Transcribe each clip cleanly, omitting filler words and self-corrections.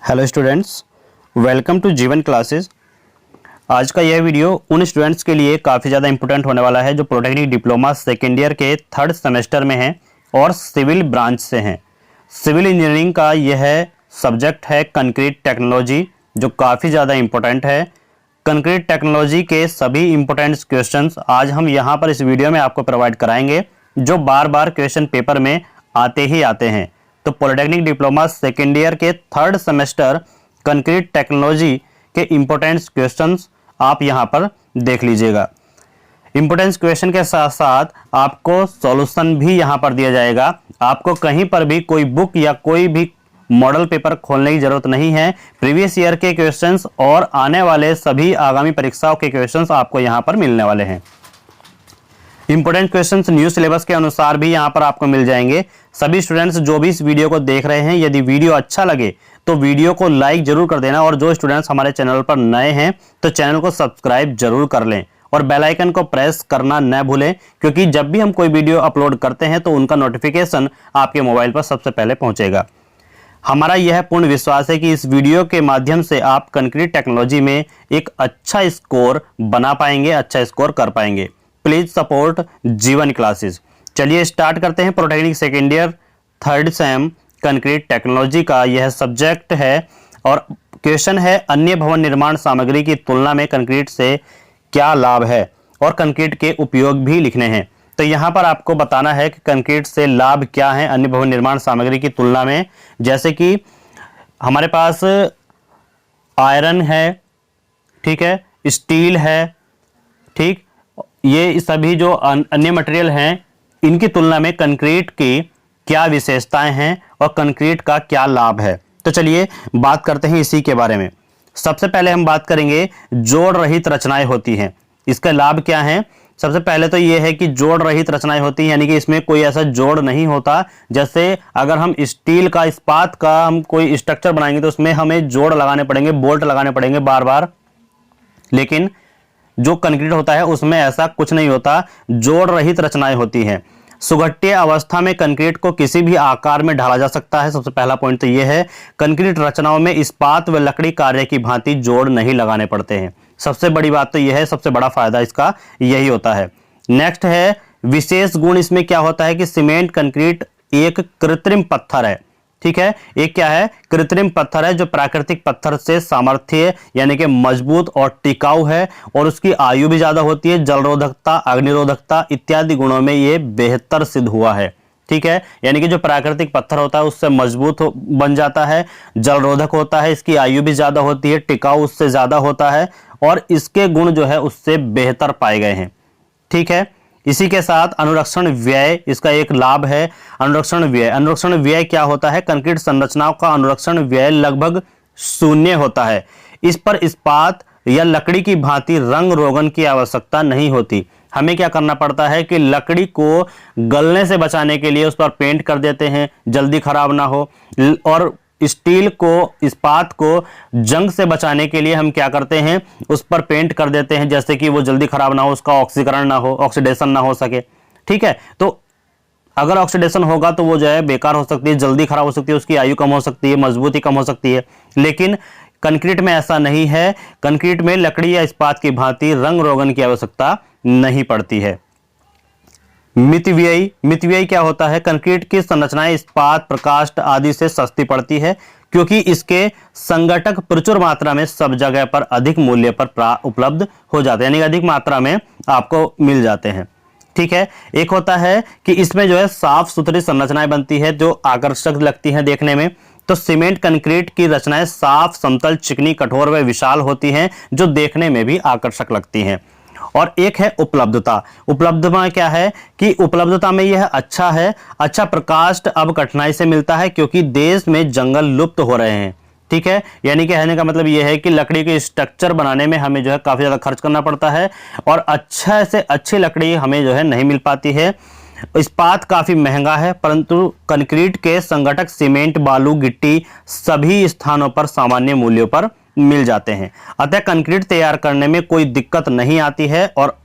Hello students, welcome to जीवन classes. आज का यह वीडियो उन स्टूडेंट्स के लिए काफ़ी ज़्यादा इंपॉर्टेंट होने वाला है जो पॉलिटेक्निक डिप्लोमा सेकेंड ईयर के थर्ड सेमेस्टर में हैं और सिविल ब्रांच से हैं। सिविल इंजीनियरिंग का यह सब्जेक्ट है कंक्रीट टेक्नोलॉजी, जो काफ़ी ज़्यादा इंपॉर्टेंट है। कंक्रीट टेक्नोलॉजी के सभी इंपॉर्टेंट क्वेश्चंस आज हम यहाँ पर इस वीडियो में आपको प्रोवाइड कराएंगे, जो बार बार क्वेश्चन पेपर में आते ही आते हैं। तो पॉलिटेक्निक डिप्लोमा सेकेंड ईयर के थर्ड सेमेस्टर कंक्रीट टेक्नोलॉजी के इंपॉर्टेंट क्वेश्चंस आप यहां पर देख लीजिएगा। इंपॉर्टेंट क्वेश्चन के साथ साथ आपको सॉल्यूशन भी यहां पर दिया जाएगा। आपको कहीं पर भी कोई बुक या कोई भी मॉडल पेपर खोलने की जरूरत नहीं है। प्रीवियस ईयर के क्वेश्चंस और आने वाले सभी आगामी परीक्षाओं के क्वेश्चंस आपको यहां पर मिलने वाले हैं। इंपॉर्टेंट क्वेश्चंस न्यू सिलेबस के अनुसार भी यहां पर आपको मिल जाएंगे। सभी स्टूडेंट्स जो भी इस वीडियो को देख रहे हैं, यदि वीडियो अच्छा लगे तो वीडियो को लाइक जरूर कर देना, और जो स्टूडेंट्स हमारे चैनल पर नए हैं तो चैनल को सब्सक्राइब जरूर कर लें और बेल आइकन को प्रेस करना न भूलें, क्योंकि जब भी हम कोई वीडियो अपलोड करते हैं तो उनका नोटिफिकेशन आपके मोबाइल पर सबसे पहले पहुंचेगा। हमारा यह पूर्ण विश्वास है कि इस वीडियो के माध्यम से आप कंक्रीट टेक्नोलॉजी में एक अच्छा स्कोर बना पाएंगे, अच्छा स्कोर कर पाएंगे। प्लीज सपोर्ट जीवन क्लासेस। चलिए स्टार्ट करते हैं। Polytechnic second year third same concrete technology का यह सब्जेक्ट है और क्वेश्चन है अन्य भवन निर्माण सामग्री की तुलना में कंक्रीट से क्या लाभ है, और कंक्रीट के उपयोग भी लिखने हैं। तो यहां पर आपको बताना है कि कंक्रीट से लाभ क्या है अन्य भवन निर्माण सामग्री की तुलना में। जैसे कि हमारे पास आयरन है, ठीक है, स्टील है, ठीक, ये सभी जो अन्य मटेरियल हैं, इनकी तुलना में कंक्रीट की क्या विशेषताएं हैं और कंक्रीट का क्या लाभ है। तो चलिए बात करते हैं इसी के बारे में। सबसे पहले हम बात करेंगे जोड़ रहित रचनाएं होती हैं, इसका लाभ क्या है। सबसे पहले तो ये है कि जोड़ रहित रचनाएं होती हैं, यानी कि इसमें कोई ऐसा जोड़ नहीं होता। जैसे अगर हम स्टील का, इस्पात का हम कोई स्ट्रक्चर बनाएंगे तो उसमें हमें जोड़ लगाने पड़ेंगे, बोल्ट लगाने पड़ेंगे बार बार, लेकिन जो कंक्रीट होता है उसमें ऐसा कुछ नहीं होता, जोड़ रहित रचनाएं होती हैं। सुगठ्य अवस्था में कंक्रीट को किसी भी आकार में ढाला जा सकता है। सबसे पहला पॉइंट तो यह है। कंक्रीट रचनाओं में इस्पात व लकड़ी कार्य की भांति जोड़ नहीं लगाने पड़ते हैं। सबसे बड़ी बात तो यह है, सबसे बड़ा फायदा इसका यही होता है। नेक्स्ट है विशेष गुण। इसमें क्या होता है कि सीमेंट कंक्रीट एक कृत्रिम पत्थर है, ठीक है। एक क्या है, कृत्रिम पत्थर है, जो प्राकृतिक पत्थर से सामर्थ्य यानी कि मजबूत और टिकाऊ है, और उसकी आयु भी ज्यादा होती है। जलरोधकता, अग्निरोधकता इत्यादि गुणों में ये बेहतर सिद्ध हुआ है, ठीक है। यानी कि जो प्राकृतिक पत्थर होता है उससे मजबूत बन जाता है, जलरोधक होता है, इसकी आयु भी ज्यादा होती है, टिकाऊ उससे ज्यादा होता है, और इसके गुण जो है उससे बेहतर पाए गए हैं, ठीक है। इसी के साथ अनुरक्षण व्यय इसका एक लाभ है। अनुरक्षण व्यय क्या होता है, कंक्रीट संरचनाओं का अनुरक्षण व्यय लगभग शून्य होता है। इस पर इस्पात या लकड़ी की भांति रंग रोगन की आवश्यकता नहीं होती। हमें क्या करना पड़ता है कि लकड़ी को गलने से बचाने के लिए उस पर पेंट कर देते हैं, जल्दी खराब ना हो, और स्टील को, इस्पात को जंग से बचाने के लिए हम क्या करते हैं, उस पर पेंट कर देते हैं, जैसे कि वो जल्दी खराब ना हो, उसका ऑक्सीकरण ना हो, ऑक्सीडेशन ना हो सके, ठीक है। तो अगर ऑक्सीडेशन होगा तो वो जो है बेकार हो सकती है, जल्दी खराब हो सकती है, उसकी आयु कम हो सकती है, मजबूती कम हो सकती है। लेकिन कंक्रीट में ऐसा नहीं है। कंक्रीट में लकड़ी या इस्पात की भांति रंग रोगन की आवश्यकता नहीं पड़ती है। मितव्ययी क्या होता है, कंक्रीट की संरचनाएं इस्पात, प्रकाष्ठ आदि से सस्ती पड़ती है, क्योंकि इसके संगठक प्रचुर मात्रा में सब जगह पर अधिक मूल्य पर उपलब्ध हो जाते हैं, यानी अधिक मात्रा में आपको मिल जाते हैं, ठीक है। एक होता है कि इसमें जो है साफ सुथरी संरचनाएं बनती है जो आकर्षक लगती हैं देखने में। तो सीमेंट कंक्रीट की रचनाएं साफ, समतल, चिकनी, कठोर व विशाल होती हैं, जो देखने में भी आकर्षक लगती हैं। और एक है उपलब्धता क्या है कि उपलब्धता में यह अच्छा है। अच्छा प्रकाष्ठ अब कठिनाई से मिलता है, क्योंकि देश में जंगल लुप्त हो रहे हैं, ठीक है। यानी कहने का मतलब यह है कि लकड़ी के स्ट्रक्चर बनाने में हमें जो है काफी ज्यादा खर्च करना पड़ता है, और अच्छा से अच्छी लकड़ी हमें जो है नहीं मिल पाती है। इस्पात काफी महंगा है, परंतु कंक्रीट के संगठक सीमेंट, बालू, गिट्टी सभी स्थानों पर सामान्य मूल्यों पर मिल जाते हैं। अतः कंक्रीट तैयार करने में कोई दिक्कत नहीं आती है, और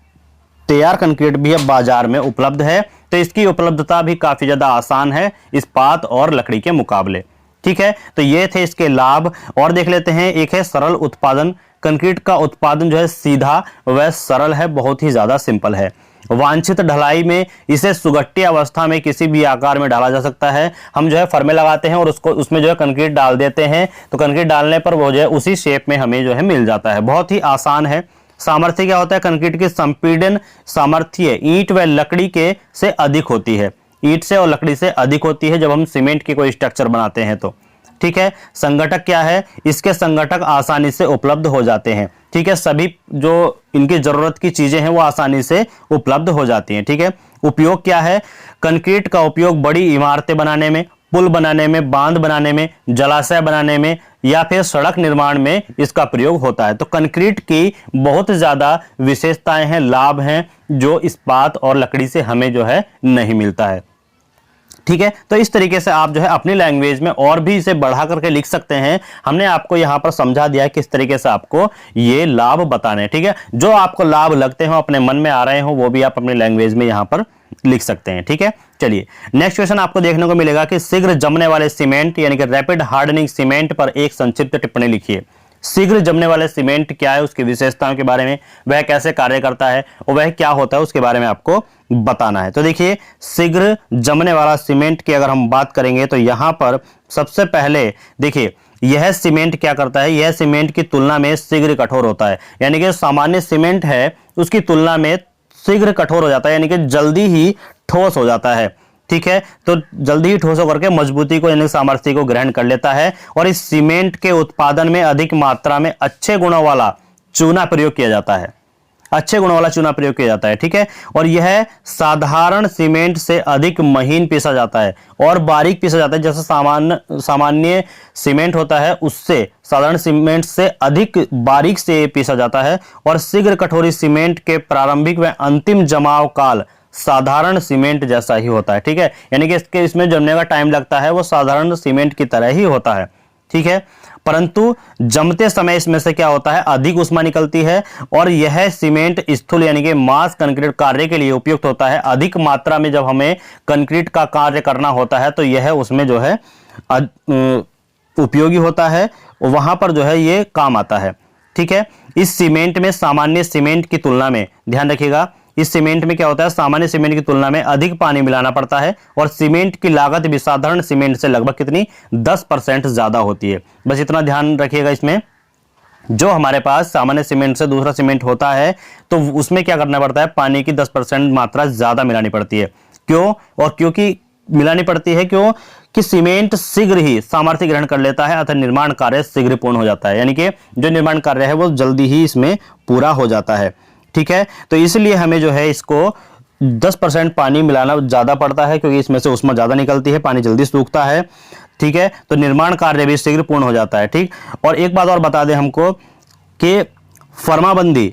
तैयार कंक्रीट भी अब बाजार में उपलब्ध है, तो इसकी उपलब्धता भी काफी ज्यादा आसान है इस्पात और लकड़ी के मुकाबले, ठीक है, तो ये थे इसके लाभ। और देख लेते हैं, एक है सरल उत्पादन। कंक्रीट का उत्पादन जो है सीधा व सरल है, बहुत ही ज्यादा सिंपल है। वांछित ढलाई में इसे सुगट्टी अवस्था में किसी भी आकार में डाला जा सकता है। हम जो है फर्मे लगाते हैं और उसको उसमें जो है कंक्रीट डाल देते हैं, तो कंक्रीट डालने पर वो जो है उसी शेप में हमें जो है मिल जाता है, बहुत ही आसान है। सामर्थ्य क्या होता है, कंक्रीट की संपीड़न सामर्थ्य ईंट व लकड़ी के से अधिक होती है, ईंट से और लकड़ी से अधिक होती है जब हम सीमेंट की कोई स्ट्रक्चर बनाते हैं तो। ठीक है, संगठक क्या है, इसके संगठक आसानी से उपलब्ध हो जाते हैं। ठीक है, सभी जो इनकी जरूरत की चीजें हैं वो आसानी से उपलब्ध हो जाती हैं। ठीक है, उपयोग क्या है, कंक्रीट का उपयोग बड़ी इमारतें बनाने में, पुल बनाने में, बांध बनाने में, जलाशय बनाने में या फिर सड़क निर्माण में इसका प्रयोग होता है। तो कंक्रीट की बहुत ज्यादा विशेषताएं हैं, लाभ हैं, जो इस्पात और लकड़ी से हमें जो है नहीं मिलता है। ठीक है, तो इस तरीके से आप जो है अपनी लैंग्वेज में और भी इसे बढ़ा करके लिख सकते हैं। हमने आपको यहां पर समझा दिया है किस तरीके से आपको ये लाभ बताने हैं। ठीक है, जो आपको लाभ लगते हो, अपने मन में आ रहे हो, वो भी आप अपनी लैंग्वेज में यहां पर लिख सकते हैं। ठीक है, चलिए नेक्स्ट क्वेश्चन आपको देखने को मिलेगा कि शीघ्र जमने वाले सीमेंट यानी कि रैपिड हार्डनिंग सीमेंट पर एक संक्षिप्त टिप्पणी लिखिए। शीघ्र जमने वाले सीमेंट क्या है, उसकी विशेषताओं के बारे में, वह कैसे कार्य करता है और वह क्या होता है उसके बारे में आपको बताना है। तो देखिए, शीघ्र जमने वाला सीमेंट की अगर हम बात करेंगे तो यहां पर सबसे पहले देखिए, यह सीमेंट क्या करता है, यह सीमेंट की तुलना में शीघ्र कठोर होता है। यानी कि सामान्य सीमेंट है उसकी तुलना में शीघ्र कठोर हो जाता है, यानी कि जल्दी ही ठोस हो जाता है। ठीक है, तो जल्दी ही ठोस होकर के मजबूती को यानी सामर्थ्य को ग्रहण कर लेता है और इस सीमेंट के उत्पादन में अधिक मात्रा में अच्छे गुणों वाला चूना प्रयोग किया जाता है, अच्छे गुणों वाला चूना प्रयोग किया जाता है। ठीक है, और यह साधारण सीमेंट से अधिक महीन पीसा जाता है और बारीक पीसा जाता है। जैसे सामान्य सीमेंट होता है उससे साधारण सीमेंट से अधिक बारीक से पीसा जाता है और शीघ्र कठोरी सीमेंट के प्रारंभिक व अंतिम जमाव काल साधारण सीमेंट जैसा ही होता है। ठीक है, यानी कि इसमें जमने का टाइम लगता है वो साधारण सीमेंट की तरह ही होता है। ठीक है, परंतु जमते समय इसमें से क्या होता है, अधिक ऊष्मा निकलती है और यह सीमेंट स्थूल यानी कि मास कंक्रीट कार्य के लिए उपयुक्त होता है। अधिक मात्रा में जब हमें कंक्रीट का कार्य करना होता है तो यह उसमें जो है उपयोगी होता है, वहां पर जो है ये काम आता है। ठीक है, इस सीमेंट में सामान्य सीमेंट की तुलना में, ध्यान रखिएगा, इस सीमेंट में क्या होता है, सामान्य सीमेंट की तुलना में अधिक पानी मिलाना पड़ता है और सीमेंट की लागत भी साधारण सीमेंट से लगभग कितनी 10% ज्यादा होती है। बस इतना ध्यान रखिएगा। इसमें जो हमारे पास सामान्य सीमेंट से दूसरा सीमेंट होता है तो उसमें क्या करना पड़ता है, पानी की 10% मात्रा ज्यादा मिलानी पड़ती है। क्यों, और क्योंकि मिलानी पड़ती है क्यों कि सीमेंट शीघ्र ही सामर्थ्य ग्रहण कर लेता है अतः निर्माण कार्य शीघ्र पूर्ण हो जाता है, यानी कि जो निर्माण कार्य है वो जल्दी ही इसमें पूरा हो जाता है। ठीक है, तो इसलिए हमें जो है इसको 10% पानी मिलाना ज्यादा पड़ता है क्योंकि इसमें से ऊष्मा ज्यादा निकलती है, पानी जल्दी सूखता है। ठीक है, तो निर्माण कार्य भी शीघ्र पूर्ण हो जाता है। ठीक, और एक बात और बता दें हमको कि फर्माबंदी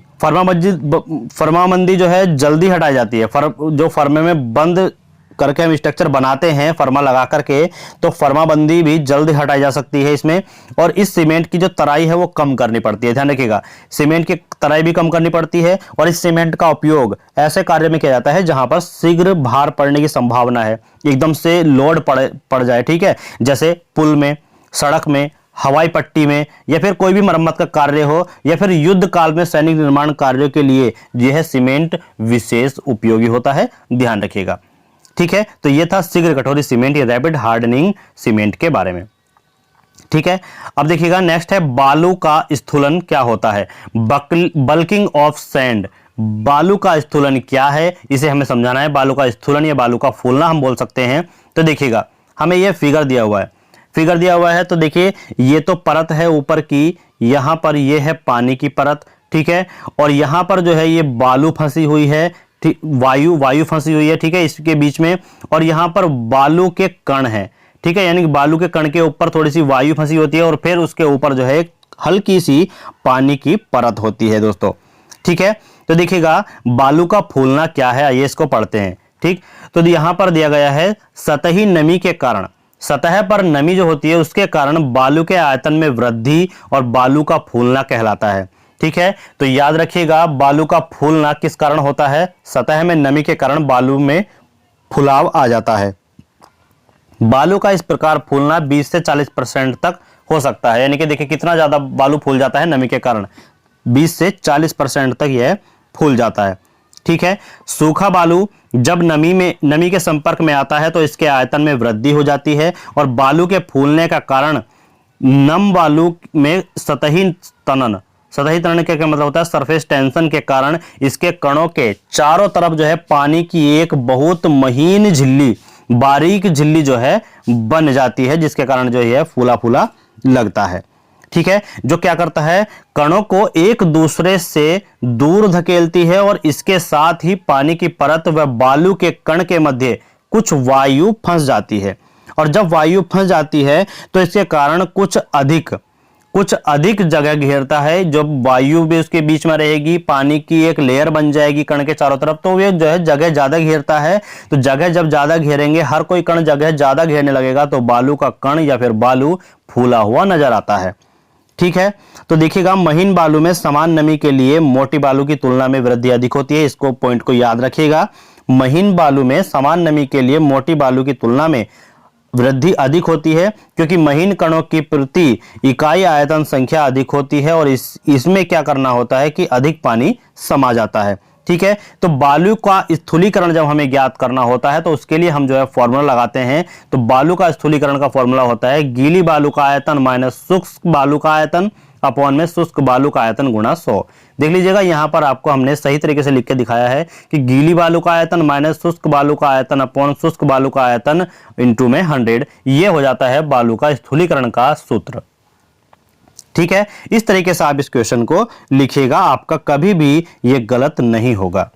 जो है जल्दी हटाई जाती है। जो फर्मे में बंद करके हम स्ट्रक्चर बनाते हैं फर्मा लगा करके, तो फर्माबंदी भी जल्द हटाई जा सकती है इसमें। और इस सीमेंट की जो तराई है वो कम करनी पड़ती है, ध्यान रखिएगा, सीमेंट की तराई भी कम करनी पड़ती है और इस सीमेंट का उपयोग ऐसे कार्य में किया जाता है जहां पर शीघ्र भार पड़ने की संभावना है, एकदम से लोड पड़ जाए। ठीक है, जैसे पुल में, सड़क में, हवाई पट्टी में, या फिर कोई भी मरम्मत का कार्य हो, या फिर युद्ध काल में सैनिक निर्माण कार्यों के लिए यह सीमेंट विशेष उपयोगी होता है, ध्यान रखिएगा। ठीक है, तो यह था शीघ्र कठोरी सीमेंट या रैपिड हार्डनिंग सीमेंट के बारे में। ठीक है, अब देखिएगा नेक्स्ट है बालू का स्थूलन क्या होता है, बल्किंग ऑफ सैंड। बालू का स्थूलन क्या है इसे हमें समझाना है। बालू का स्थूलन या बालू का फूलना हम बोल सकते हैं। तो देखिएगा, हमें यह फिगर दिया हुआ है, तो देखिए ये तो परत है ऊपर की, यहां पर यह है पानी की परत। ठीक है, और यहां पर जो है ये बालू फंसी हुई है, वायु फंसी हुई है। ठीक है, इसके बीच में, और यहां पर बालू के कण है। ठीक है, यानी कि बालू के कण के ऊपर थोड़ी सी वायु फंसी होती है और फिर उसके ऊपर जो है एक हल्की सी पानी की परत होती है दोस्तों। ठीक है, तो देखिएगा बालू का फूलना क्या है, आइए इसको पढ़ते हैं। ठीक, तो यहां पर दिया गया है सतही नमी के कारण, सतह पर नमी जो होती है उसके कारण बालू के आयतन में वृद्धि और बालू का फूलना कहलाता है। ठीक है, तो याद रखिएगा बालू का फूलना किस कारण होता है, सतह में नमी के कारण बालू में फुलाव आ जाता है। बालू का इस प्रकार फूलना 20 से 40% तक हो सकता है। यानी कि देखिए कितना ज्यादा बालू फूल जाता है नमी के कारण, 20 से 40% तक यह फूल जाता है। ठीक है, सूखा बालू जब नमी के संपर्क में आता है तो इसके आयतन में वृद्धि हो जाती है और बालू के फूलने का कारण नम बालू में सतही तनन का क्या मतलब होता है, सरफेस टेंशन के कारण इसके कणों के चारों तरफ जो है पानी की एक बहुत महीन झिल्ली, बारीक झिल्ली जो है बन जाती है, जिसके कारण जो है फूला फूला लगता है। ठीक है, जो क्या करता है, कणों को एक दूसरे से दूर धकेलती है और इसके साथ ही पानी की परत व बालू के कण के मध्य कुछ वायु फंस जाती है। और जब वायु फंस जाती है तो इसके कारण कुछ अधिक जगह घेरता है। जब वायु भी उसके बीच में रहेगी, पानी की एक लेयर बन जाएगी कण के चारों तरफ, तो ये जो है जगह ज्यादा घेरता है। तो जगह जब ज्यादा घेरेंगे, हर कोई कण जगह ज्यादा घेरने लगेगा, तो बालू का कण या फिर बालू फूला हुआ नजर आता है। ठीक है, तो देखिएगा महीन बालू में समान नमी के लिए मोटी बालू की तुलना में वृद्धि अधिक होती है। इसको पॉइंट को याद रखिएगा, महीन बालू में समान नमी के लिए मोटी बालू की तुलना में वृद्धि अधिक होती है, क्योंकि महीन कणों की प्रति इकाई आयतन संख्या अधिक होती है और इसमें क्या करना होता है कि अधिक पानी समा जाता है। ठीक है, तो बालू का स्थूलीकरण जब हमें ज्ञात करना होता है तो उसके लिए हम जो है फॉर्मूला लगाते हैं। तो बालू का स्थूलीकरण का फॉर्मूला होता है गीली बालू का आयतन माइनस शुष्क बालू का आयतन अपॉन में शुष्क बालू का आयतन गुणा 100। देख लीजिएगा यहां पर आपको हमने सही तरीके से लिख के दिखाया है कि गीली बालू का आयतन माइनस शुष्क बालू का आयतन अपॉन शुष्क बालू का आयतन इंटू में 100, ये हो जाता है बालू का स्थूलीकरण का सूत्र। ठीक है, इस तरीके से आप इस क्वेश्चन को लिखिएगा, आपका कभी भी ये गलत नहीं होगा।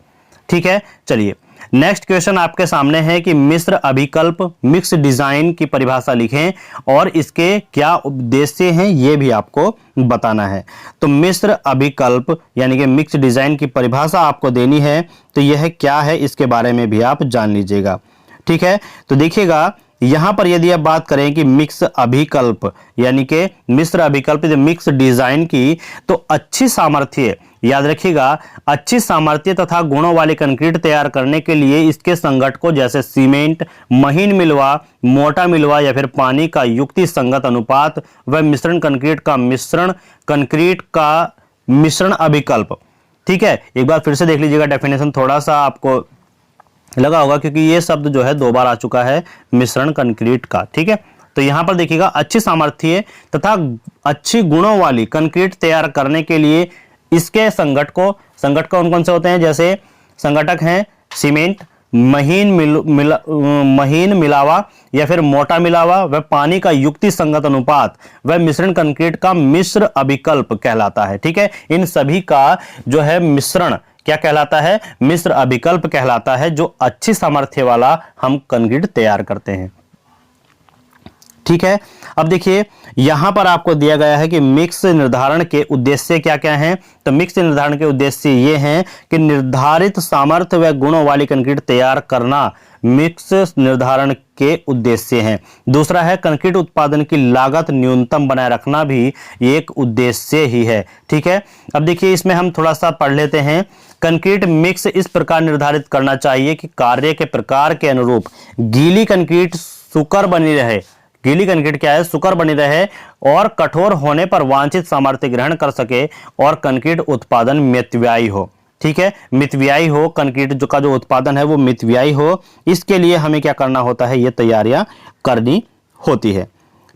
ठीक है, चलिए नेक्स्ट क्वेश्चन आपके सामने है कि मिश्र अभिकल्प मिक्स डिजाइन की परिभाषा लिखें और इसके क्या उद्देश्य हैं ये भी आपको बताना है। तो मिश्र अभिकल्प यानी कि मिक्स डिजाइन की परिभाषा आपको देनी है, तो यह क्या है इसके बारे में भी आप जान लीजिएगा। ठीक है, तो देखिएगा यहां पर यदि आप बात करें कि मिक्स अभिकल्प यानी कि मिश्र अभिकल्प मिक्स डिजाइन की, तो अच्छी सामर्थ्य, याद रखिएगा, अच्छी सामर्थ्य तथा गुणों वाले कंक्रीट तैयार करने के लिए इसके संघटकों जैसे सीमेंट, महीन मिलवा, मोटा मिलवा या फिर पानी का युक्ति संगत अनुपात व मिश्रण कंक्रीट का मिश्रण अभिकल्प। ठीक है, एक बार फिर से देख लीजिएगा, डेफिनेशन थोड़ा सा आपको लगा होगा क्योंकि ये शब्द जो है 2 बार आ चुका है मिश्रण कंक्रीट का। ठीक है, तो यहां पर देखिएगा अच्छी सामर्थ्य तथा अच्छी गुणों वाली कंक्रीट तैयार करने के लिए इसके संघटक कौन कौन से होते हैं, जैसे संघटक हैं सीमेंट, महीन मिलावा या फिर मोटा मिलावा व पानी का युक्ति संगत अनुपात व मिश्रण कंक्रीट का मिश्र अभिकल्प कहलाता है। ठीक है, इन सभी का जो है मिश्रण क्या कहलाता है, मिश्र अभिकल्प कहलाता है, जो अच्छी सामर्थ्य वाला हम कंक्रीट तैयार करते हैं। ठीक है, अब देखिए यहां पर आपको दिया गया है कि मिक्स निर्धारण के उद्देश्य क्या क्या हैं। तो मिक्स निर्धारण के उद्देश्य ये हैं कि निर्धारित सामर्थ्य व गुणों वाली कंक्रीट तैयार करना मिक्स निर्धारण के उद्देश्य हैं। दूसरा है कंक्रीट उत्पादन की लागत न्यूनतम बनाए रखना भी एक उद्देश्य ही है। ठीक है, अब देखिए इसमें हम थोड़ा सा पढ़ लेते हैं। कंक्रीट मिक्स इस प्रकार निर्धारित करना चाहिए कि कार्य के प्रकार के अनुरूप गीली कंक्रीट सुकर बनी रहे। गीली कंक्रीट क्या है, सुकर बनी रहे और कठोर होने पर वांछित सामर्थ्य ग्रहण कर सके और कंक्रीट उत्पादन मितव्ययी हो। ठीक है, मितव्ययी हो, कंक्रीट का जो उत्पादन है वो मितव्ययी हो, इसके लिए हमें क्या करना होता है, ये तैयारियां करनी होती है।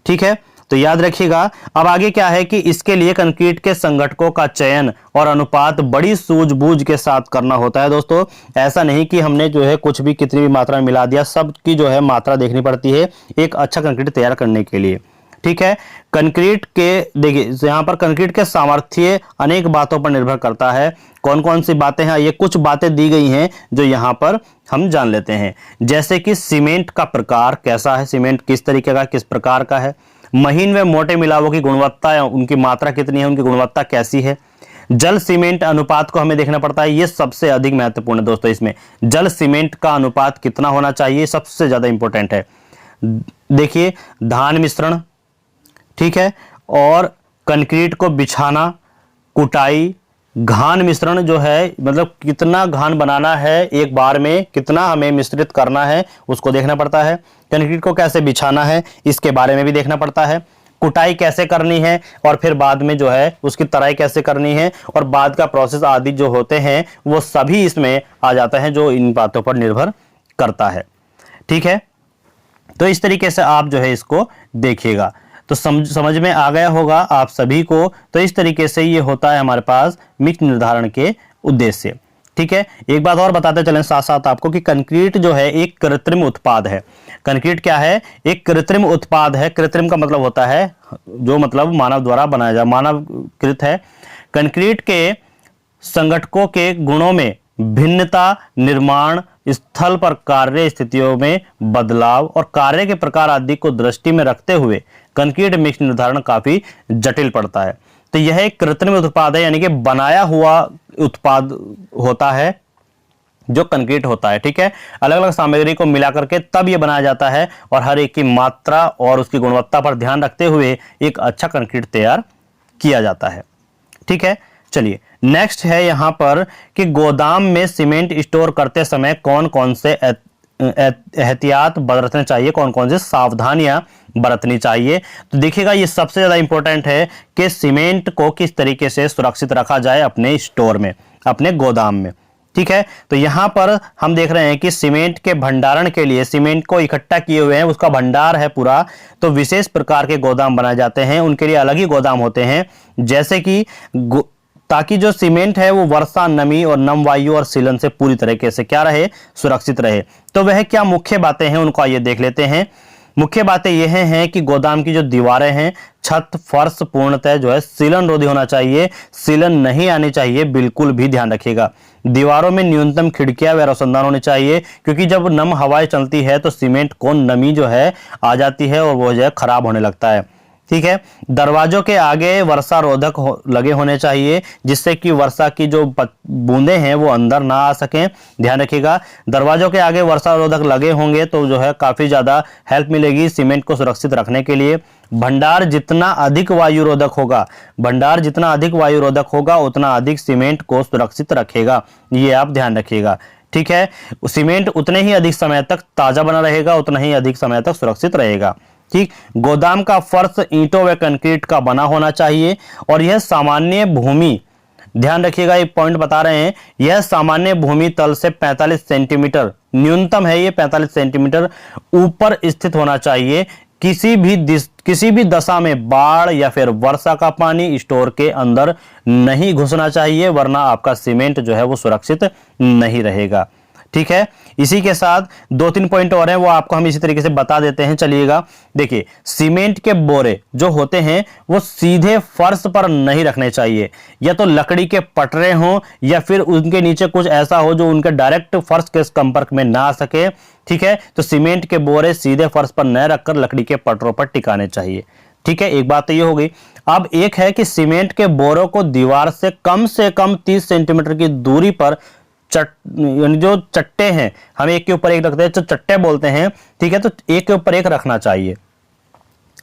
ठीक है, तो याद रखिएगा। अब आगे क्या है कि इसके लिए कंक्रीट के संघटकों का चयन और अनुपात बड़ी सूझबूझ के साथ करना होता है। दोस्तों ऐसा नहीं कि हमने जो है कुछ भी कितनी भी मात्रा में मिला दिया, सब की जो है मात्रा देखनी पड़ती है एक अच्छा कंक्रीट तैयार करने के लिए। ठीक है, कंक्रीट के देखिए यहाँ पर कंक्रीट के सामर्थ्य अनेक बातों पर निर्भर करता है। कौन कौन सी बातें हैं, ये कुछ बातें दी गई हैं जो यहाँ पर हम जान लेते हैं। जैसे कि सीमेंट का प्रकार कैसा है, सीमेंट किस तरीके का, किस प्रकार का है। महीन व मोटे मिलावों की गुणवत्ता, उनकी मात्रा कितनी है, उनकी गुणवत्ता कैसी है। जल सीमेंट अनुपात को हमें देखना पड़ता है, ये सबसे अधिक महत्वपूर्ण है दोस्तों। इसमें जल सीमेंट का अनुपात कितना होना चाहिए, सबसे ज्यादा इंपॉर्टेंट है। देखिए धान मिश्रण, ठीक है, और कंक्रीट को बिछाना, कुटाई, घान मिश्रण जो है, मतलब कितना घान बनाना है एक बार में, कितना हमें मिश्रित करना है उसको देखना पड़ता है। कंक्रीट को कैसे बिछाना है इसके बारे में भी देखना पड़ता है। कुटाई कैसे करनी है और फिर बाद में जो है उसकी तराई कैसे करनी है और बाद का प्रोसेस आदि जो होते हैं वो सभी इसमें आ जाता है, जो इन बातों पर निर्भर करता है। ठीक है, तो इस तरीके से आप जो है इसको देखिएगा तो समझ में आ गया होगा आप सभी को। तो इस तरीके से ये होता है हमारे पास मिक्स निर्धारण के उद्देश्य। ठीक है, एक बात और बताते चलें साथ साथ आपको कि कंक्रीट जो है एक कृत्रिम उत्पाद है। कंक्रीट क्या है? एक कृत्रिम उत्पाद है। कृत्रिम का मतलब होता है जो मतलब मानव द्वारा बनाया जाए, मानव कृत है। कंक्रीट के संगठकों के गुणों में भिन्नता, निर्माण स्थल पर कार्य स्थितियों में बदलाव और कार्य के प्रकार आदि को दृष्टि में रखते हुए कंक्रीट मिक्स निर्धारण काफी जटिल पड़ता है। तो यह एक कृत्रिम उत्पाद है, यानी कि बनाया हुआ उत्पाद होता है जो कंक्रीट होता है। ठीक है, अलग अलग सामग्री को मिला करके तब यह बनाया जाता है और हर एक की मात्रा और उसकी गुणवत्ता पर ध्यान रखते हुए एक अच्छा कंक्रीट तैयार किया जाता है। ठीक है, चलिए नेक्स्ट है यहां पर कि गोदाम में सीमेंट स्टोर करते समय कौन कौन से एहतियात बरतने चाहिए, कौन कौन से सावधानियां बरतनी चाहिए। तो देखिएगा ये सबसे ज्यादा इंपॉर्टेंट है कि सीमेंट को किस तरीके से सुरक्षित रखा जाए अपने स्टोर में, अपने गोदाम में। ठीक है, तो यहां पर हम देख रहे हैं कि सीमेंट के भंडारण के लिए, सीमेंट को इकट्ठा किए हुए हैं, उसका भंडार है पूरा, तो विशेष प्रकार के गोदाम बनाए जाते हैं। उनके लिए अलग ही गोदाम होते हैं, जैसे कि ताकि जो सीमेंट है वो वर्षा, नमी और नम वायु और सीलन से पूरी तरीके से क्या रहे, सुरक्षित रहे। तो वह क्या मुख्य बातें हैं उनको आइए देख लेते हैं। मुख्य बातें यह हैं कि गोदाम की जो दीवारें हैं, छत, फर्श पूर्णतः जो है सीलन रोधी होना चाहिए, सीलन नहीं आनी चाहिए, बिल्कुल भी ध्यान रखिएगा। दीवारों में न्यूनतम खिड़कियां व रोशनदान होने चाहिए, क्योंकि जब नम हवाएं चलती है तो सीमेंट को नमी जो है आ जाती है और वो जो है खराब होने लगता है। ठीक है, दरवाजों के आगे वर्षा रोधक लगे होने चाहिए, जिससे कि वर्षा की जो बूंदें हैं वो अंदर ना आ सकें, ध्यान रखिएगा। दरवाजों के आगे वर्षा रोधक लगे होंगे तो जो है काफी ज्यादा हेल्प मिलेगी सीमेंट को सुरक्षित रखने के लिए। भंडार जितना अधिक वायु रोधक होगा, भंडार जितना अधिक वायु रोधक होगा उतना अधिक सीमेंट को सुरक्षित रखेगा, ये आप ध्यान रखिएगा। ठीक है, सीमेंट उतने ही अधिक समय तक ताजा बना रहेगा, उतना ही अधिक समय तक सुरक्षित रहेगा। ठीक, गोदाम का फर्श ईंटों व कंक्रीट का बना होना चाहिए और यह सामान्य भूमि, ध्यान रखिएगा एक पॉइंट बता रहे हैं, यह सामान्य भूमि तल से 45 सेंटीमीटर, न्यूनतम है ये 45 सेंटीमीटर ऊपर स्थित होना चाहिए। किसी भी दशा में बाढ़ या फिर वर्षा का पानी स्टोर के अंदर नहीं घुसना चाहिए, वरना आपका सीमेंट जो है वो सुरक्षित नहीं रहेगा। ठीक है, इसी के साथ 2-3 पॉइंट और हैं वो आपको हम इसी तरीके से बता देते हैं। चलिएगा, देखिए सीमेंट के बोरे जो होते हैं वो सीधे फर्श पर नहीं रखने चाहिए, या तो लकड़ी के पटरे हों या फिर उनके नीचे कुछ ऐसा हो जो उनके डायरेक्ट फर्श के संपर्क में ना आ सके। ठीक है, तो सीमेंट के बोरे सीधे फर्श पर न रखकर लकड़ी के पटरों पर टिकाने चाहिए। ठीक है, एक बात तो ये हो गई। अब एक है कि सीमेंट के बोरों को दीवार से कम 30 सेंटीमीटर की दूरी पर जो चट्टे हैं, हम एक के ऊपर एक रखते हैं तो चट्टे बोलते हैं। ठीक है, तो एक के ऊपर एक रखना चाहिए।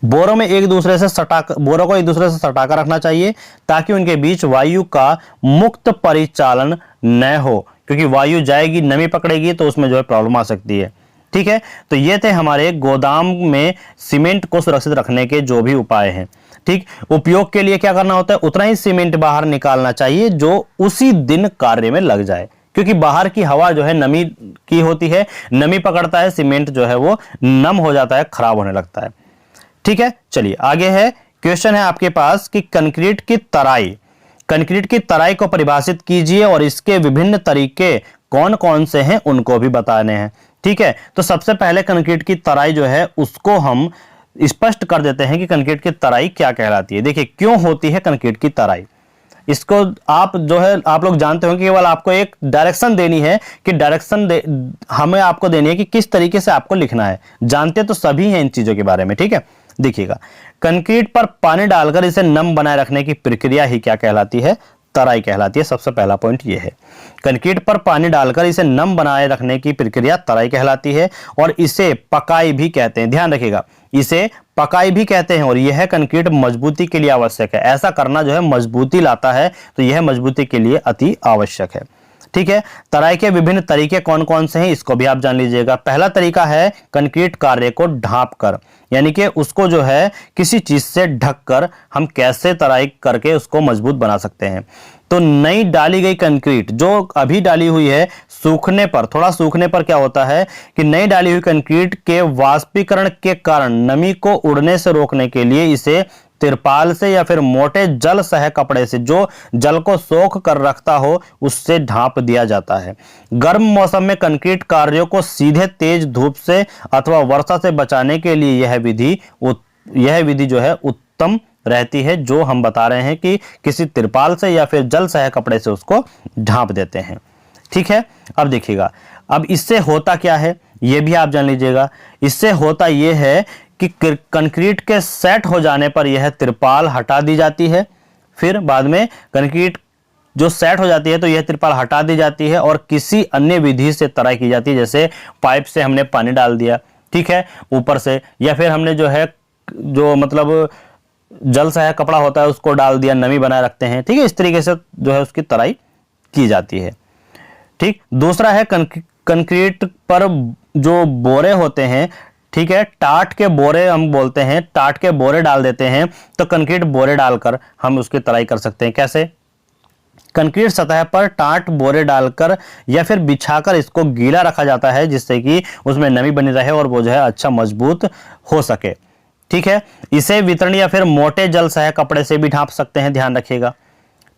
बोरों को एक दूसरे से सटाकर रखना चाहिए ताकि उनके बीच वायु का मुक्त परिचालन न हो, क्योंकि वायु जाएगी, नमी पकड़ेगी तो उसमें जो है प्रॉब्लम आ सकती है। ठीक है, तो ये थे हमारे गोदाम में सीमेंट को सुरक्षित रखने के जो भी उपाय हैं। ठीक, उपयोग के लिए क्या करना होता है, उतना ही सीमेंट बाहर निकालना चाहिए जो उसी दिन कार्य में लग जाए, क्योंकि बाहर की हवा जो है नमी की होती है, नमी पकड़ता है, सीमेंट जो है वो नम हो जाता है, खराब होने लगता है। ठीक है, चलिए आगे है क्वेश्चन है आपके पास कि कंक्रीट की तराई को परिभाषित कीजिए और इसके विभिन्न तरीके कौन कौन से हैं उनको भी बताने हैं। ठीक है, तो सबसे पहले कंक्रीट की तराई जो है उसको हम स्पष्ट कर देते हैं कि कंक्रीट की तराई क्या कहलाती है। देखिए क्यों होती है कंक्रीट की तराई, इसको आप जो है आप लोग जानते हो कि केवल आपको एक डायरेक्शन देनी है कि हमें आपको देनी है कि किस तरीके से आपको लिखना है। जानते तो सभी हैं इन चीजों के बारे में। ठीक है, देखिएगा, कंक्रीट पर पानी डालकर इसे नम बनाए रखने की प्रक्रिया ही क्या कहलाती है, तराई कहलाती है। सबसे पहला पॉइंट ये है, कंक्रीट पर पानी डालकर इसे नम बनाए रखने की प्रक्रिया तराई कहलाती है और इसे पकाई भी कहते हैं। ध्यान रखिएगा, इसे पकाई भी कहते हैं, और यह कंक्रीट मजबूती के लिए आवश्यक है। ऐसा करना जो है मजबूती लाता है, तो यह मजबूती के लिए अति आवश्यक है। ठीक है, तराई के विभिन्न तरीके कौन कौन से हैं इसको भी आप जान लीजिएगा। पहला तरीका है कंक्रीट कार्य को ढांप कर, यानी कि उसको जो है किसी चीज से ढक कर हम कैसे तराई करके उसको मजबूत बना सकते हैं। तो नई डाली गई कंक्रीट जो अभी डाली हुई है, सूखने पर, थोड़ा सूखने पर क्या होता है कि नई डाली हुई कंक्रीट के वाष्पीकरण के कारण नमी को उड़ने से रोकने के लिए इसे तिरपाल से या फिर मोटे जल सह कपड़े से, जो जल को सोख कर रखता हो, उससे ढांप दिया जाता है। गर्म मौसम में कंक्रीट कार्यों को सीधे तेज धूप से अथवा वर्षा से बचाने के लिए यह विधि जो है उत्तम रहती है, जो हम बता रहे हैं कि किसी तिरपाल से या फिर जल सह कपड़े से उसको ढांप देते हैं। ठीक है, अब देखिएगा, अब इससे होता क्या है यह भी आप जान लीजिएगा। इससे होता यह है कि कंक्रीट के सेट हो जाने पर यह तिरपाल हटा दी जाती है। फिर बाद में कंक्रीट जो सेट हो जाती है तो यह तिरपाल हटा दी जाती है और किसी अन्य विधि से तराई की जाती है, जैसे पाइप से हमने पानी डाल दिया, ठीक है, ऊपर से, या फिर हमने जो है जो मतलब जल सहायक कपड़ा होता है उसको डाल दिया, नमी बनाए रखते हैं। ठीक है, इस तरीके से जो है उसकी तराई की जाती है। ठीक, दूसरा है कंक्रीट पर जो बोरे होते हैं, ठीक है, टाट के बोरे हम बोलते हैं, टाट के बोरे डाल देते हैं, तो कंक्रीट बोरे डालकर हम उसकी तराई कर सकते हैं। कैसे? कंक्रीट सतह पर टाट बोरे डालकर या फिर बिछाकर इसको गीला रखा जाता है, जिससे कि उसमें नमी बनी रहे और वो जो है अच्छा मजबूत हो सके। ठीक है, इसे वितरण या फिर मोटे जल सहायक कपड़े से भी ढांप सकते हैं, ध्यान रखिएगा।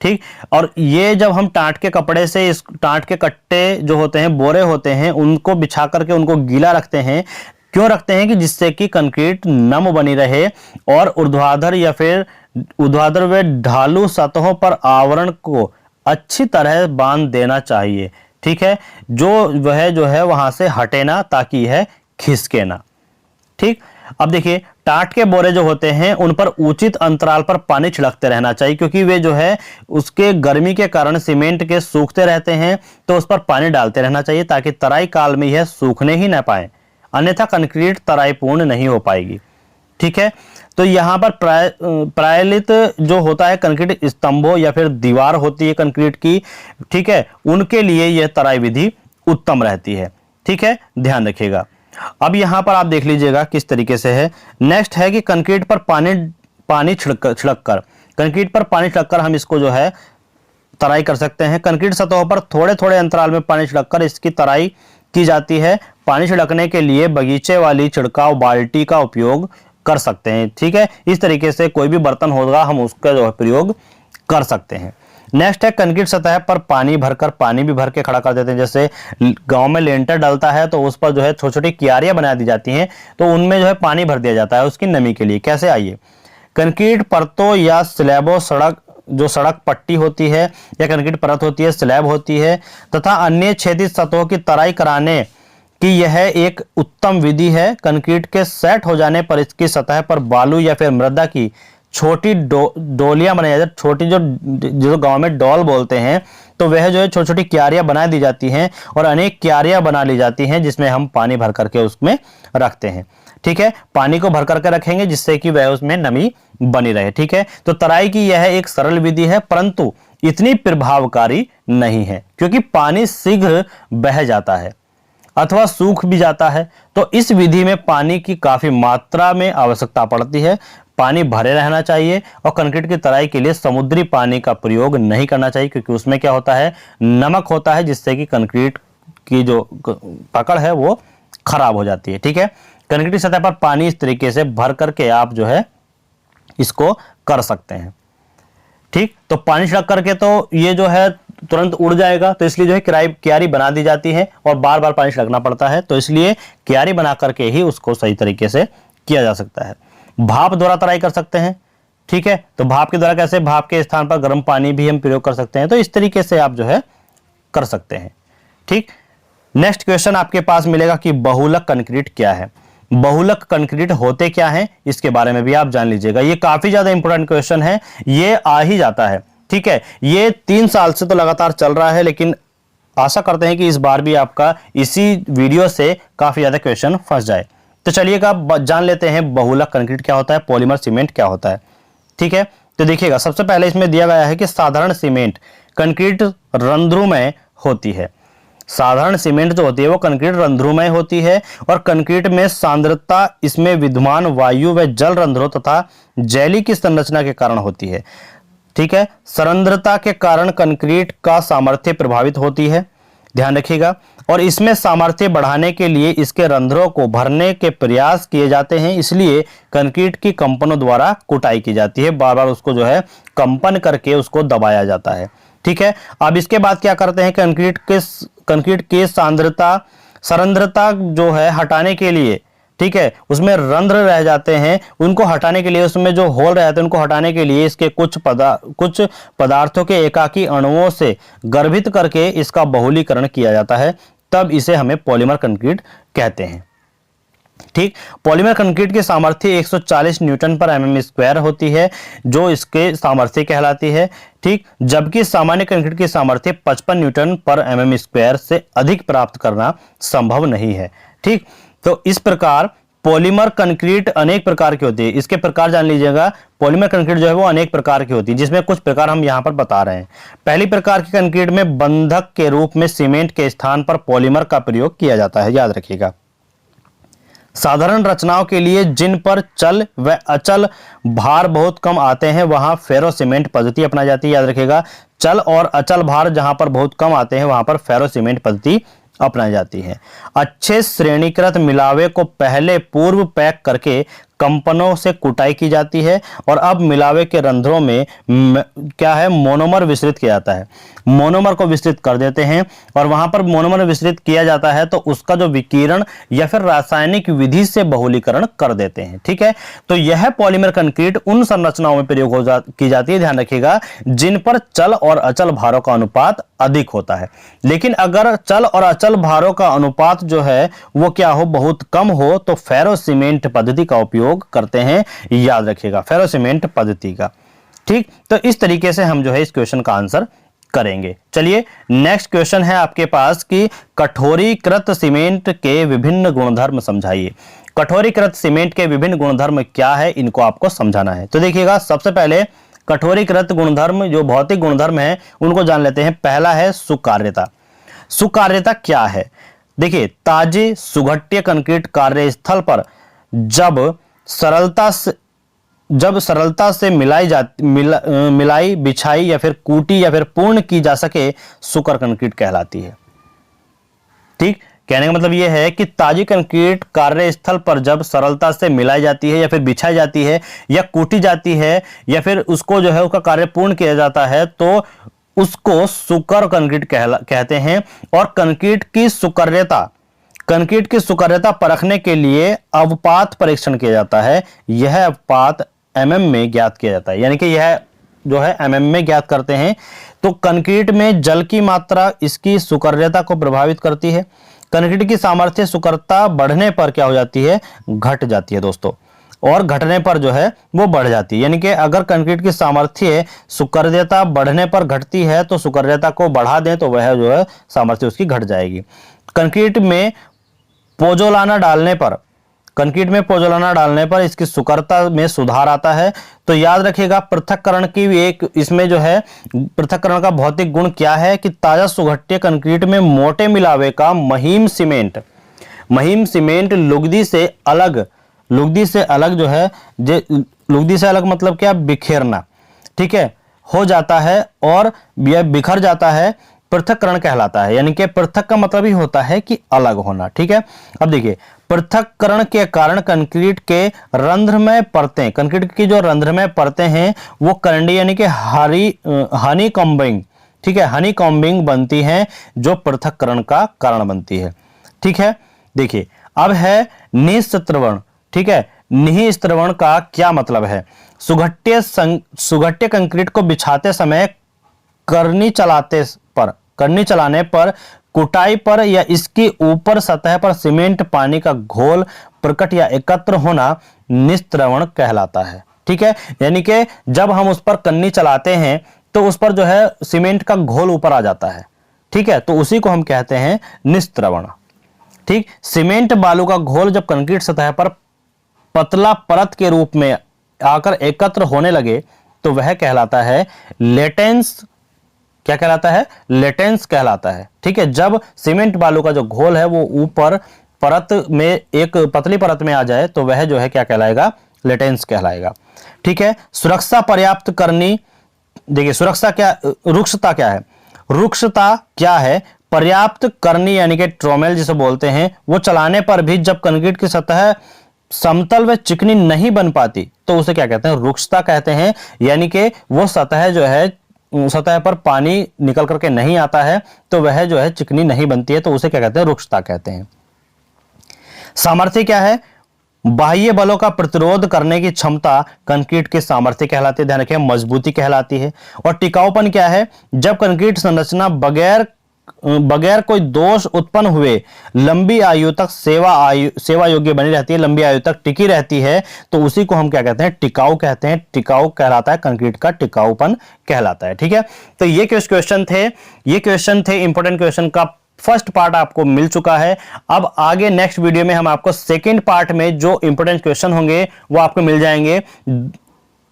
ठीक, और ये जब हम टाट के कपड़े से इस टाट के कट्टे जो होते हैं, बोरे होते हैं, उनको बिछा करके उनको गीला रखते हैं। क्यों रखते हैं? कि जिससे कि कंक्रीट नम बनी रहे और ऊर्ध्वाधर या फिर ऊर्ध्वाधर व ढालू सतहों पर आवरण को अच्छी तरह बांध देना चाहिए। ठीक है, जो वह जो है वहां से हटे ना, ताकि यह खिसके ना। ठीक, अब देखिए, टाट के बोरे जो होते हैं उन पर उचित अंतराल पर पानी छिड़कते रहना चाहिए, क्योंकि वे जो है उसके गर्मी के कारण सीमेंट के सूखते रहते हैं, तो उस पर पानी डालते रहना चाहिए ताकि तराई काल में यह सूखने ही न पाए, अन्यथा कंक्रीट तराई पूर्ण नहीं हो पाएगी। ठीक है, तो यहां पर प्रायलित जो होता है कंक्रीट स्तंभों या फिर दीवार होती है कंक्रीट की, ठीक है, उनके लिए यह तराई विधि उत्तम रहती है। ठीक है, ध्यान रखिएगा। अब यहां पर आप देख लीजिएगा किस तरीके से है। नेक्स्ट है कि कंक्रीट पर पानी छिड़ककर हम इसको जो है तराई कर सकते हैं। कंक्रीट सतहों पर थोड़े थोड़े अंतराल में पानी छिड़ककर इसकी तराई की जाती है। पानी छिड़कने के लिए बगीचे वाली छिड़काव बाल्टी का उपयोग कर सकते हैं। ठीक है, इस तरीके से कोई भी बर्तन होगा हम उसका जो है प्रयोग कर सकते हैं। नेक्स्ट है कंक्रीट सतह पर पानी भी भर के खड़ा कर देते हैं। जैसे गांव में लेंटर डलता है तो उस पर जो है छोटी छोटी क्यारियां बना दी जाती हैं, तो उनमें जो है पानी भर दिया जाता है उसकी नमी के लिए। कैसे? आइए, कंक्रीट परतों या स्लैबों, सड़क पट्टी होती है या कंक्रीट परत होती है, स्लैब होती है तथा अन्य छेदित सतहों की तराई कराने की यह एक उत्तम विधि है। कंक्रीट के सेट हो जाने पर इसकी सतह पर बालू या फिर मृदा की छोटी डोलियां बनाई जाती है। छोटी जो गांव में डोल बोलते हैं, तो वह जो है छोटी छोटी क्यारियां बना दी जाती हैं और अनेक क्यारियां बना ली जाती हैं, जिसमें हम पानी भर करके उसमें रखते हैं। ठीक है, पानी को भर करके रखेंगे जिससे कि वह उसमें नमी बनी रहे। ठीक है, तो तराई की यह एक सरल विधि है, परंतु इतनी प्रभावकारी नहीं है, क्योंकि पानी शीघ्र बह जाता है अथवा सूख भी जाता है। तो इस विधि में पानी की काफी मात्रा में आवश्यकता पड़ती है। पानी भरे रहना चाहिए और कंक्रीट की तराई के लिए समुद्री पानी का प्रयोग नहीं करना चाहिए, क्योंकि उसमें क्या होता है, नमक होता है, जिससे कि कंक्रीट की जो पकड़ है वो खराब हो जाती है। ठीक है, कंक्रीट की सतह पर पानी इस तरीके से भर करके आप जो है इसको कर सकते हैं। ठीक, तो पानी छिड़क करके तो ये जो है तुरंत उड़ जाएगा, तो इसलिए जो है क्यारी बना दी जाती है और बार बार पानी छिड़कना पड़ता है, तो इसलिए क्यारी बना करके ही उसको सही तरीके से किया जा सकता है। भाप द्वारा तराई कर सकते हैं। ठीक है, तो भाप के द्वारा कैसे? भाप के स्थान पर गर्म पानी भी हम प्रयोग कर सकते हैं, तो इस तरीके से आप जो है कर सकते हैं। ठीक, नेक्स्ट क्वेश्चन आपके पास मिलेगा कि बहुलक कंक्रीट क्या है। बहुलक कंक्रीट होते क्या हैं, इसके बारे में भी आप जान लीजिएगा। ये काफी ज्यादा इंपॉर्टेंट क्वेश्चन है, ये आ ही जाता है। ठीक है, ये 3 साल से तो लगातार चल रहा है, लेकिन आशा करते हैं कि इस बार भी आपका इसी वीडियो से काफी ज्यादा क्वेश्चन फंस जाए। तो तो चलिएगा जान लेते हैं बहुलक कंक्रीट क्या होता है, पॉलीमर सीमेंट क्या होता है। ठीक है, तो देखिएगा सबसे पहले इसमें दिया गया है कि साधारण सीमेंट कंक्रीट रंध्रुमय होती है। साधारण सीमेंट जो होती है वो कंक्रीट रंध्रुमय होती है और कंक्रीट में सांद्रता इसमें विद्यमान वायु व जल रंध्रों तथा जैली की संरचना के कारण होती है। ठीक है, सरंध्रता के कारण कंक्रीट का सामर्थ्य प्रभावित होती है, ध्यान रखिएगा। और इसमें सामर्थ्य बढ़ाने के लिए इसके रंध्रों को भरने के प्रयास किए जाते हैं, इसलिए कंक्रीट की कंपनों द्वारा कुटाई की जाती है, बार बार उसको जो है कंपन करके उसको दबाया जाता है। ठीक है, अब इसके बाद क्या करते हैं, कंक्रीट की सरंध्रता जो है हटाने के लिए, ठीक है, उसमें रंध्र रह जाते हैं, उनको हटाने के लिए, उसमें जो होल रहते हैं उनको हटाने के लिए इसके कुछ पदार्थों के एकाकी अणुओं से गर्भित करके इसका बहुलीकरण किया जाता है, तब इसे हमें पॉलीमर कंक्रीट कहते हैं। ठीक, पॉलीमर कंक्रीट की सामर्थ्य 140 न्यूटन पर mm स्क्वायर होती है, जो इसके सामर्थ्य कहलाती है। ठीक, जबकि सामान्य कंक्रीट की सामर्थ्य 55 न्यूटन पर mm स्क्वायर से अधिक प्राप्त करना संभव नहीं है। ठीक, तो इस प्रकार पॉलीमर कंक्रीट अनेक प्रकार की होती है। इसके प्रकार जान लीजिएगा, पॉलीमर कंक्रीट जो है वो अनेक प्रकार की होती है, जिसमें कुछ प्रकार हम यहां पर बता रहे हैं। पहली प्रकार की कंक्रीट में बंधक के रूप में सीमेंट के स्थान पर पॉलीमर का प्रयोग किया जाता है, याद रखिएगा। साधारण रचनाओं के लिए जिन पर चल व अचल भार बहुत कम आते हैं वहां फेरो सीमेंट पद्धति अपनाई जाती है, याद रखिएगा। चल और अचल भार जहां पर बहुत कम आते हैं वहां पर फेरो सीमेंट पद्धति अपनाई जाती है। अच्छे श्रेणीकृत मिलावे को पहले पूर्व पैक करके कंपनों से कुटाई की जाती है और अब मिलावे के रंध्रों में क्या है, मोनोमर विस्तृत किया जाता है। मोनोमर को विस्तृत कर देते हैं और वहां पर मोनोमर विस्तृत किया जाता है तो उसका जो विकिरण या फिर रासायनिक विधि से बहुलीकरण कर देते हैं। ठीक है, तो यह पॉलीमर कंक्रीट उन संरचनाओं में प्रयोग की जाती है, ध्यान रखिएगा, जिन पर चल और अचल भारों का अनुपात अधिक होता है। लेकिन अगर चल और अचल भारों का अनुपात जो है वो क्या हो, बहुत कम हो, तो फेरो सीमेंट पद्धति का उपयोग करते हैं, याद रखिएगा, फेरो सीमेंट पद्धति का। ठीक, तो इस तरीके से हम जो है इस क्वेश्चन का आंसर करेंगे। चलिए नेक्स्ट क्वेश्चन है आपके पास कि कठोरीकृत सीमेंट के विभिन्न गुणधर्म समझाइए। कठोरीकृत सीमेंट के विभिन्न गुणधर्म क्या है, इनको आपको समझाना है। तो देखिएगा, सबसे पहले कठोरीकृत गुणधर्म जो भौतिक गुणधर्म है उनको जान लेते हैं। पहला है सुकार्यता। सुकार्यता क्या है, देखिए, ताजे सुघट्य कंक्रीट कार्यस्थल पर जब सरलता से मिलाई बिछाई या फिर कूटी या फिर पूर्ण की जा सके, सुकर कंक्रीट कहलाती है। ठीक, कहने का मतलब यह है कि ताजी कंक्रीट कार्यस्थल पर जब सरलता से मिलाई जाती है या फिर बिछाई जाती है या कूटी जाती है या फिर उसको जो है उसका कार्य पूर्ण किया जाता है तो उसको सुकर कंक्रीट कहते हैं। और कंक्रीट की सुकर्यता परखने के लिए अवपात परीक्षण किया जाता है। यह अवपात mm में ज्ञात किया जाता है, यानी कि यह जो है mm में ज्ञात करते हैं। तो कंक्रीट में जल की मात्रा इसकी सुकर्यता को प्रभावित करती है। कंक्रीट की सामर्थ्य सुकरता बढ़ने पर क्या हो जाती है, घट जाती है दोस्तों, और घटने पर जो है वो बढ़ जाती है। यानी कि अगर कंक्रीट की सामर्थ्य सुकर्यता बढ़ने पर घटती है तो सुकर्यता को बढ़ा दें तो वह जो है सामर्थ्य उसकी घट जाएगी। कंक्रीट में पोजोलाना डालने पर इसकी सुकरता में सुधार आता है। तो याद रखिएगा, पृथक्करण की एक इसमें जो है पृथक्करण का भौतिक गुण क्या है कि ताजा सुघट्य कंक्रीट में मोटे मिलावे का महीन सीमेंट लुगदी से अलग जो है, लुगदी से अलग मतलब क्या, बिखेरना, ठीक है, हो जाता है और यह बिखर जाता है, पृथक्करण कहलाता है। यानी कि पृथक का मतलब ही होता है कि अलग होना। ठीक है, अब देखिए, पृथक्करण के कारण कंक्रीट के रंध्रमय परतें, कंक्रीट की जो रंध्रमय परतें हैं वो करंडी यानी कि हनी कॉम्बिंग, ठीक है, हनी कॉम्बिंग बनती हैं जो पृथक्करण का कारण बनती है। ठीक है, देखिए अब है निस्त्रवण। ठीक है, निस्त्रवण का क्या मतलब है, सुघट्य कंक्रीट को बिछाते समय करनी चलाने पर कुटाई पर या इसकी ऊपर सतह पर सीमेंट पानी का घोल प्रकट या एकत्र होना निस्त्रवण कहलाता है। ठीक है, यानी कि जब हम उस पर कन्नी चलाते हैं तो उस पर जो है सीमेंट का घोल ऊपर आ जाता है। ठीक है, तो उसी को हम कहते हैं निस्त्रवण। ठीक, सीमेंट बालू का घोल जब कंक्रीट सतह पर पतला परत के रूप में आकर एकत्र होने लगे तो वह कहलाता है लेटेंस। क्या कहलाता है? लेटेंस कहलाता है। ठीक है, जब सीमेंट बालू का जो घोल है वो ऊपर परत में, एक पतली परत में आ जाए तो वह जो है क्या कहलाएगा? लेटेंस कहलाएगा। ठीक है, सुरक्षा पर्याप्त करनी, देखिए सुरक्षा क्या, रुक्षता क्या है? रुक्षता क्या है? पर्याप्त करनी यानी कि ट्रोमेल जिसे बोलते हैं, वो चलाने पर भी जब कंक्रीट की सतह समतल व चिकनी नहीं बन पाती तो उसे क्या कहते हैं? रुक्षता कहते हैं। यानी कि वो सतह जो है, सतह पर पानी निकल करके नहीं आता है तो वह जो है चिकनी नहीं बनती है, तो उसे क्या कहते हैं? रुक्षता कहते हैं। सामर्थ्य क्या है? बाह्य बलों का प्रतिरोध करने की क्षमता कंक्रीट की सामर्थ्य कहलाती है। ध्यान रखें, मजबूती कहलाती है। और टिकाऊपन क्या है? जब कंक्रीट संरचना बगैर कोई दोष उत्पन्न हुए लंबी आयु तक सेवा योग्य बनी रहती है, लंबी आयु तक टिकी रहती है, तो उसी को हम क्या कहते हैं? टिकाऊ कहते हैं। टिकाऊ कहलाता है, कंक्रीट का टिकाऊपन कहलाता है। ठीक है, तो ये क्वेश्चन थे इंपॉर्टेंट क्वेश्चन का फर्स्ट पार्ट आपको मिल चुका है। अब आगे नेक्स्ट वीडियो में हम आपको सेकंड पार्ट में जो इंपॉर्टेंट क्वेश्चन होंगे वो आपको मिल जाएंगे।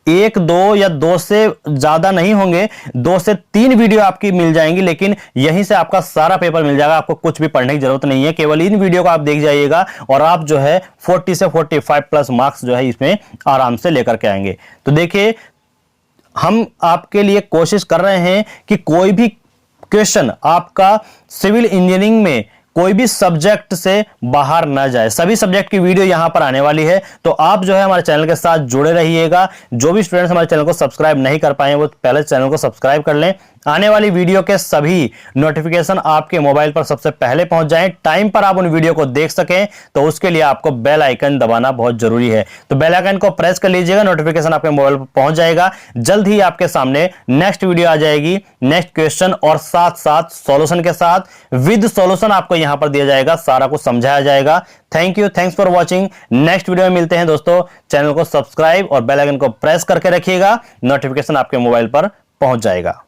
1, 2 या 2 से ज्यादा नहीं होंगे, 2 से 3 वीडियो आपकी मिल जाएंगी, लेकिन यहीं से आपका सारा पेपर मिल जाएगा। आपको कुछ भी पढ़ने की जरूरत नहीं है, केवल इन वीडियो को आप देख जाइएगा और आप जो है 40 से 45 प्लस मार्क्स जो है इसमें आराम से लेकर के आएंगे। तो देखिए, हम आपके लिए कोशिश कर रहे हैं कि कोई भी क्वेश्चन आपका सिविल इंजीनियरिंग में कोई भी सब्जेक्ट से बाहर ना जाए। सभी सब्जेक्ट की वीडियो यहां पर आने वाली है, तो आप जो है हमारे चैनल के साथ जुड़े रहिएगा। जो भी स्टूडेंट्स हमारे चैनल को सब्सक्राइब नहीं कर पाए वो पहले चैनल को सब्सक्राइब कर लें। आने वाली वीडियो के सभी नोटिफिकेशन आपके मोबाइल पर सबसे पहले पहुंच जाएं, टाइम पर आप उन वीडियो को देख सकें, तो उसके लिए आपको बेल आइकन दबाना बहुत जरूरी है। तो बेल आइकन को प्रेस कर लीजिएगा, नोटिफिकेशन आपके मोबाइल पर पहुंच जाएगा। जल्द ही आपके सामने नेक्स्ट वीडियो आ जाएगी, नेक्स्ट क्वेश्चन और साथ साथ सॉल्यूशन के साथ, विद सॉल्यूशन आपको यहां पर दिया जाएगा, सारा कुछ समझाया जाएगा। Thank you, thanks for watching. Next video में मिलते हैं दोस्तों। चैनल को सब्सक्राइब और बेल आइकन को प्रेस करके रखिएगा, नोटिफिकेशन आपके मोबाइल पर पहुंच जाएगा।